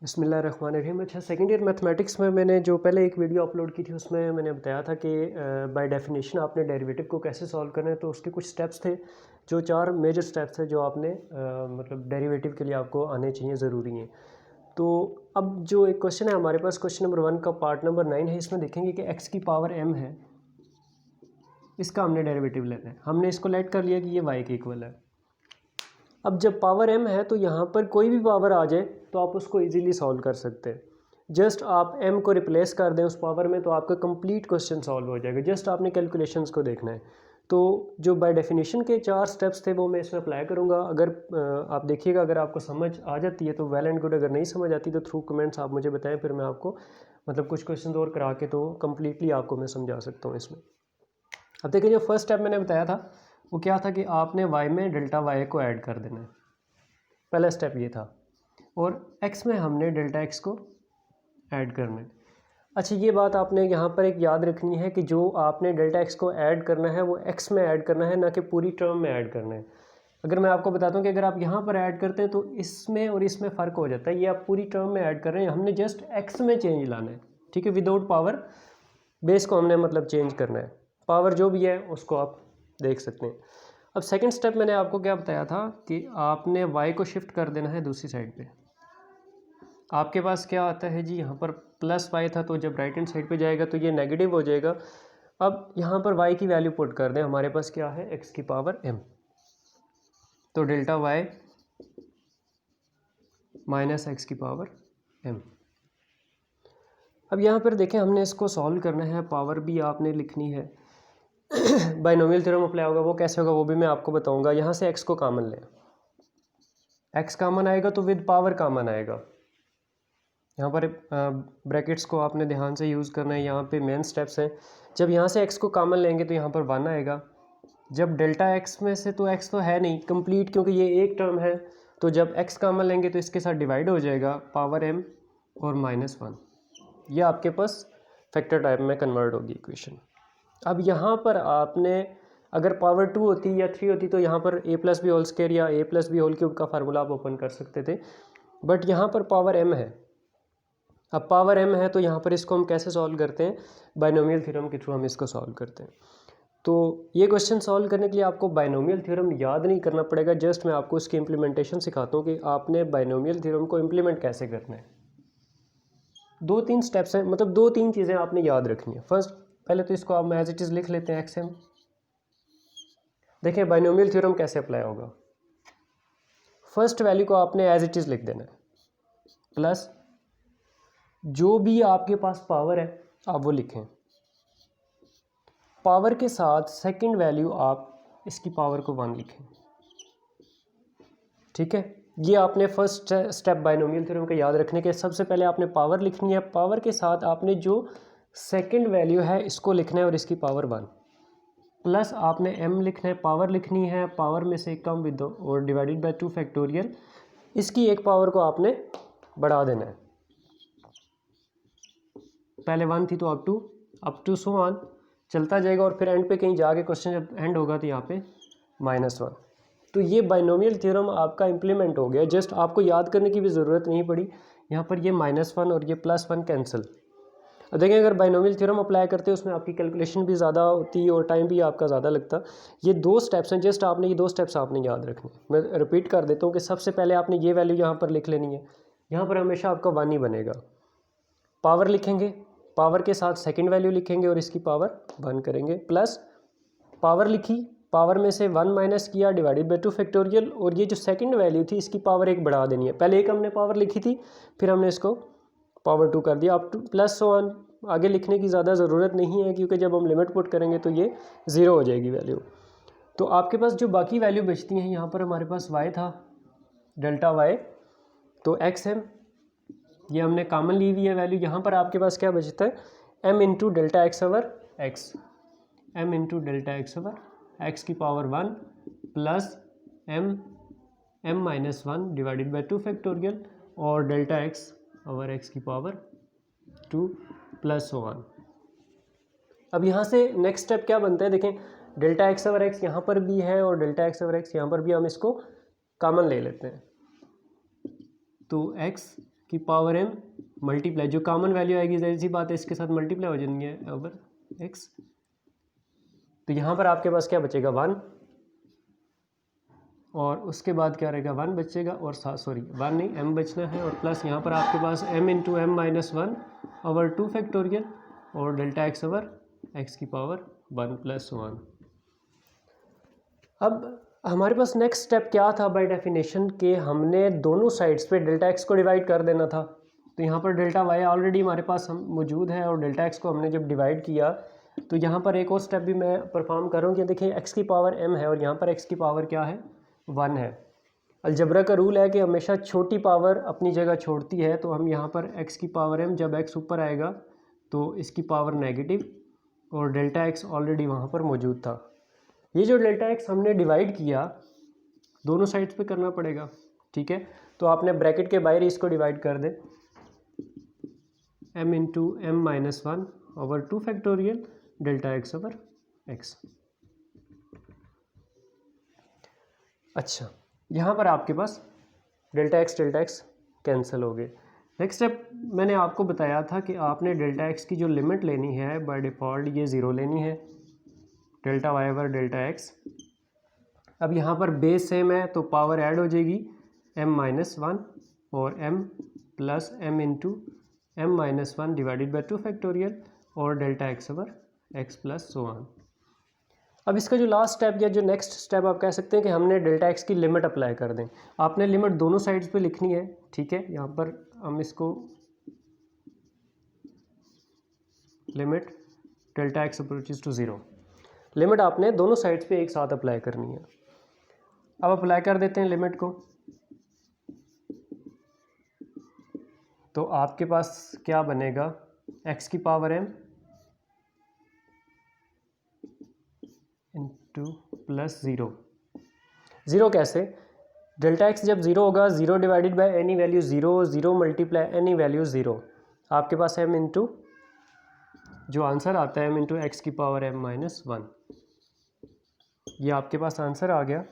बिस्मिल्लाहिर्रहमानिर्रहीम। अच्छा, second year mathematics में मैंने जो पहले एक वीडियो अपलोड की थी उसमें मैंने बताया था कि बाय डेफिनेशन आपने डेरिवेटिव को कैसे सॉल्व करना है। तो उसके कुछ स्टेप्स थे, जो 4 मेजर स्टेप्स थे जो आपने मतलब डेरिवेटिव के लिए आपको आने चाहिए, ज़रूरी हैं। तो अब जो एक क्वेश्चन है हमारे पास, क्वेश्चन नंबर 1 का पार्ट नंबर 9 है। इसमें देखेंगे कि x की पावर m है, इसका हमने डेरिवेटिव लेना है। हमने इसको लेट कर लिया कि ये y के इक्वल है। अब जब पावर m है तो यहाँ पर कोई भी पावर आ जाए तो आप उसको इजीली सॉल्व कर सकते हैं। जस्ट आप m को रिप्लेस कर दें उस पावर में तो आपका कंप्लीट क्वेश्चन सॉल्व हो जाएगा। जस्ट आपने कैलकुलेशंस को देखना है। तो जो बाय डेफिनेशन के 4 स्टेप्स थे वो मैं इसमें अप्लाई करूँगा। अगर आप देखिएगा, अगर आपको समझ आ जाती है तो वेल एंड गुड, अगर नहीं समझ आती तो थ्रू कमेंट्स आप मुझे बताएं, फिर मैं आपको मतलब कुछ क्वेश्चन और करा के तो कम्प्लीटली आपको मैं समझा सकता हूँ इसमें। अब देखिए, जो फर्स्ट स्टेप मैंने बताया था वो क्या था कि आपने y में डेल्टा y को ऐड कर देना है। पहला स्टेप ये था। और x में हमने डेल्टा x को ऐड करना है। अच्छा, ये बात आपने यहाँ पर एक याद रखनी है कि जो आपने डेल्टा x को ऐड करना है वो x में ऐड करना है, ना कि पूरी टर्म में ऐड करना है। अगर मैं आपको बताता हूँ कि अगर आप यहाँ पर ऐड करते हैं तो इसमें और इसमें फ़र्क हो जाता है। ये आप पूरी टर्म में ऐड कर रहे हैं, हमने जस्ट x में चेंज लाना है, ठीक है। विदाउट पावर बेस को हमने मतलब चेंज करना है, पावर जो भी है उसको आप देख सकते हैं। अब सेकंड स्टेप मैंने आपको क्या बताया था कि आपने y को शिफ्ट कर देना है दूसरी साइड पे। आपके पास क्या आता है जी, यहाँ पर प्लस y था तो जब राइट हैंड साइड पे जाएगा तो ये नेगेटिव हो जाएगा। अब यहाँ पर y की वैल्यू पुट कर दें, हमारे पास क्या है x की पावर m, तो डेल्टा y माइनस एक्स की पावर m। अब यहाँ पर देखें, हमने इसको सॉल्व करना है, पावर भी आपने लिखनी है। बाइनोमियल थ्योरम अप्लाई होगा, वो कैसे होगा वो भी मैं आपको बताऊंगा। यहाँ से x को कॉमन लें, x कॉमन आएगा तो विद पावर कॉमन आएगा। यहाँ पर ब्रैकेट्स को आपने ध्यान से यूज़ करना है, यहाँ पे मेन स्टेप्स हैं। जब यहाँ से x को कॉमन लेंगे तो यहाँ पर 1 आएगा। जब डेल्टा x में से, तो x तो है नहीं कंप्लीट क्योंकि ये एक टर्म है, तो जब x कॉमन लेंगे तो इसके साथ डिवाइड हो जाएगा पावर m और -1। ये आपके पास फैक्टर टाइप में कन्वर्ट होगी इक्वेशन। अब यहाँ पर आपने अगर पावर 2 होती या 3 होती तो यहाँ पर a plus b whole square या a plus b whole cube का फार्मूला आप ओपन कर सकते थे, बट यहाँ पर पावर m है। अब पावर m है तो यहाँ पर इसको हम कैसे सॉल्व करते हैं, बाइनोमियल थ्योरम के थ्रू हम इसको सॉल्व करते हैं। तो ये क्वेश्चन सॉल्व करने के लिए आपको बाइनोमियल थ्योरम याद नहीं करना पड़ेगा, जस्ट मैं आपको इसकी इम्प्लीमेंटेशन सिखाता हूँ कि आपने बाइनोमियल थ्योरम को इम्प्लीमेंट कैसे करना है। 2-3 स्टेप्स हैं, मतलब 2-3 चीज़ें आपने याद रखनी है। फर्स्ट, पहले तो इसको आप एज इट इज़ लिख लेते हैं XM। देखें बाइनोमियल थ्योरम कैसे अप्लाई होगा। फर्स्ट वैल्यू को आपने एज इट इज़ लिख देना है, प्लस जो भी आपके पास पावर है आप वो लिखें। पावर के साथ सेकंड वैल्यू आप इसकी पावर को 1 लिखें, ठीक है। ये आपने फर्स्ट स्टेप बाइनोमियल थ्योरम का याद रखने के, सबसे पहले आपने पावर लिखनी है, पावर के साथ आपने जो सेकंड वैल्यू है इसको लिखना है और इसकी पावर 1, प्लस आपने m लिखना है, पावर लिखनी है, पावर में से कम विद और डिवाइडेड बाय 2 फैक्टोरियल, इसकी एक पावर को आपने बढ़ा देना है। पहले 1 थी तो अप टू सो ऑन चलता जाएगा, और फिर एंड पे कहीं जाके क्वेश्चन जब एंड होगा तो यहाँ पे -1। तो ये बाइनोमियल थ्योरम आपका इम्प्लीमेंट हो गया। जस्ट आपको याद करने की भी ज़रूरत नहीं पड़ी। यहाँ पर ये -1 और ये +1 कैंसिल। अब देखें, अगर बाइनोमियल थ्योरम अप्लाई करते हैं उसमें आपकी कैलकुलेशन भी ज़्यादा होती और टाइम भी आपका ज़्यादा लगता। ये 2 स्टेप्स हैं, जस्ट आपने ये 2 स्टेप्स आपने याद रखने। मैं रिपीट कर देता हूँ कि सबसे पहले आपने ये वैल्यू यहाँ पर लिख लेनी है। यहाँ पर हमेशा आपका 1 ही बनेगा। पावर लिखेंगे, पावर के साथ सेकंड वैल्यू लिखेंगे और इसकी पावर 1 करेंगे, प्लस पावर लिखी, पावर में से 1 माइनस किया, डिवाइडेड बाय 2 फैक्टोरियल, और ये जो सेकंड वैल्यू थी इसकी पावर 1 बढ़ा देनी है। पहले एक हमने पावर लिखी थी, फिर हमने इसको पावर 2 कर दिया, अप टू प्लस 1। आगे लिखने की ज़्यादा ज़रूरत नहीं है क्योंकि जब हम लिमिट पुट करेंगे तो ये 0 हो जाएगी वैल्यू। तो आपके पास जो बाकी वैल्यू बचती हैं, यहाँ पर हमारे पास y था डेल्टा y, तो XM ये हमने कॉमन ली हुई है वैल्यू। यहाँ पर आपके पास क्या बचता है, m into delta x over x, m into delta x over x की power 1 plus m minus 1 divided by 2 factorial, और डेल्टा एक्स ओवर एक्स की पावर 2 प्लस 1। अब यहाँ से नेक्स्ट स्टेप क्या बनता है, देखें डेल्टा एक्स ओवर एक्स यहाँ पर भी है और डेल्टा एक्स ओवर एक्स यहाँ पर भी, हम इसको कॉमन ले लेते हैं। तो x की पावर m मल्टीप्लाई, जो कॉमन वैल्यू आएगी जाहिर सी बात है इसके साथ मल्टीप्लाई हो जानी है ओवर x। तो यहाँ पर आपके पास क्या बचेगा 1, और उसके बाद क्या रहेगा 1 बचेगा, और 1 नहीं m बचना है, और प्लस यहाँ पर आपके पास m into m minus 1 over 2 factorial और डेल्टा x ओवर x की पावर 1 प्लस 1। अब हमारे पास नेक्स्ट स्टेप क्या था बाय डेफिनेशन के, हमने दोनों साइड्स पे डेल्टा x को डिवाइड कर देना था। तो यहाँ पर डेल्टा y ऑलरेडी हमारे पास मौजूद है, और डेल्टा x को हमने जब डिवाइड किया तो यहाँ पर एक और स्टेप भी मैं परफॉर्म कर रहा हूँ कि देखिए x की पावर m है और यहाँ पर x की पावर क्या है 1 है। अलजबरा का रूल है कि हमेशा छोटी पावर अपनी जगह छोड़ती है, तो हम यहाँ पर x की पावर m, जब x ऊपर आएगा तो इसकी पावर नेगेटिव, और डेल्टा x ऑलरेडी वहाँ पर मौजूद था। ये जो डेल्टा x हमने डिवाइड किया दोनों साइड्स पे करना पड़ेगा, ठीक है। तो आपने ब्रैकेट के बाहर इसको डिवाइड कर दे, m into m minus 1 over 2 factorial delta x over x। अच्छा, यहाँ पर आपके पास डेल्टा x कैंसिल हो गए। नेक्स्ट स्टेप मैंने आपको बताया था कि आपने डेल्टा x की जो लिमिट लेनी है बाय डिफ़ॉल्ट ये 0 लेनी है, delta y over delta x। अब यहाँ पर बेस सेम है तो पावर ऐड हो जाएगी m माइनस 1 और m plus m into m minus 1 divided by 2 factorial और delta x over x plus so on. अब इसका जो लास्ट स्टेप या जो नेक्स्ट स्टेप आप कह सकते हैं कि हमने डेल्टा x की लिमिट अप्लाई कर दें। आपने लिमिट दोनों साइड्स पे लिखनी है, ठीक है। यहाँ पर हम इसको limit delta x approaches to 0, limit आपने दोनों साइड्स पे एक साथ अप्लाई करनी है। अब अप्लाई कर देते हैं लिमिट को, तो आपके पास क्या बनेगा x की पावर m इंटू प्लस 0 कैसे, डेल्टा x जब 0 होगा 0 divided by any value 0 multiply any value 0, आपके पास m इंटू जो आंसर आता है m इंटू एक्स की पावर m माइनस 1, ये आपके पास आंसर आ गया।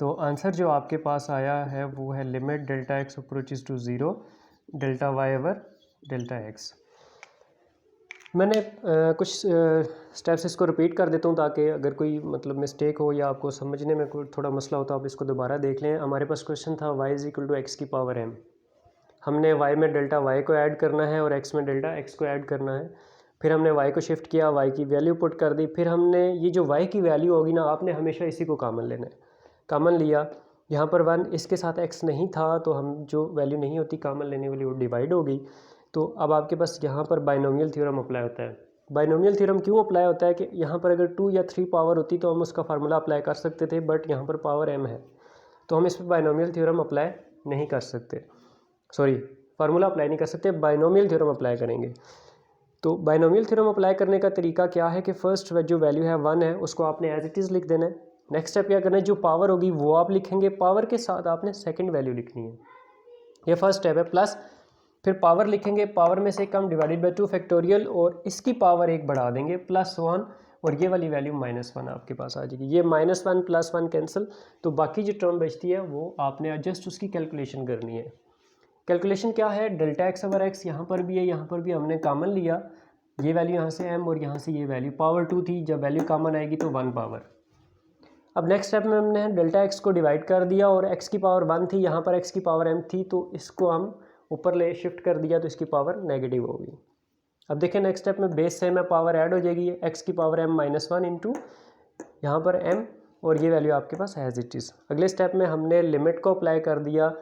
तो आंसर जो आपके पास आया है वो है limit delta x approaches to 0 delta y over delta x। मैंने कुछ स्टेप्स इसको रिपीट कर देता हूँ ताकि अगर कोई मतलब मिस्टेक हो या आपको समझने में कोई थोड़ा मसला हो तो आप इसको दोबारा देख लें। हमारे पास क्वेश्चन था y is equal to x की पावर m, हमने y में डेल्टा y को ऐड करना है और x में डेल्टा x को ऐड करना है। फिर हमने y को शिफ्ट किया, y की वैल्यू पुट कर दी, फिर हमने ये जो y की वैल्यू होगी ना आपने हमेशा इसी को कॉमन लेना है, कॉमन लिया। यहाँ पर 1 इसके साथ x नहीं था तो हम जो वैल्यू नहीं होती कॉमन लेने वाली वो डिवाइड हो गई। तो अब आपके पास यहाँ पर बाइनोमियल थ्योरम अप्लाई होता है। बाइनोमियल थ्योरम क्यों अप्लाई होता है कि यहाँ पर अगर 2 या 3 पावर होती तो हम उसका फार्मूला अप्लाई कर सकते थे, बट यहाँ पर पावर m है तो हम इस पर बाइनोमियल थ्योरम अप्लाई नहीं कर सकते, सॉरी फार्मूला अप्लाई नहीं कर सकते, बाइनोमियल थ्योरम अप्लाई करेंगे। तो बाइनोमियल थ्योरम अप्लाई करने का तरीका क्या है कि फर्स्ट जो वैल्यू है 1 है उसको आपने एज इट इज़ लिख देना है। नेक्स्ट स्टेप क्या करना है, जो पावर होगी वो आप लिखेंगे, पावर के साथ आपने सेकंड वैल्यू लिखनी है, ये फर्स्ट स्टेप है। प्लस फिर पावर लिखेंगे, पावर में से कम डिवाइडेड बाई 2 फैक्टोरियल और इसकी पावर 1 बढ़ा देंगे प्लस 1 और ये वाली वैल्यू -1 आपके पास आ जाएगी। ये -1 प्लस 1 कैंसिल, तो बाकी जो टर्म बचती है वो आपने जस्ट उसकी कैलकुलेशन करनी है। कैलकुलेशन क्या है, डेल्टा x ओवर x यहाँ पर भी है, यहाँ पर भी हमने कॉमन लिया, ये वैल्यू यहाँ से m और यहाँ से ये वैल्यू पावर 2 थी, जब वैल्यू कॉमन आएगी तो 1 पावर। अब नेक्स्ट स्टेप में हमने डेल्टा x को डिवाइड कर दिया और x की पावर 1 थी, यहाँ पर x की पावर m थी तो इसको हम ऊपर ले शिफ्ट कर दिया तो इसकी पावर नेगेटिव होगी। अब देखिए नेक्स्ट स्टेप में बेस सेम है, पावर ऐड हो जाएगी, x की पावर m माइनस 1 इंटू यहाँ पर m और ये वैल्यू आपके पास एज इट इज़। अगले स्टेप में हमने लिमिट को अप्लाई कर दिया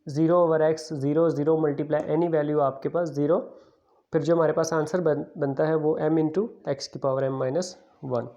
0 over x 0 multiply any value आपके पास 0, फिर जो हमारे पास आंसर बनता है वो m इंटू एक्स की पावर m माइनस 1।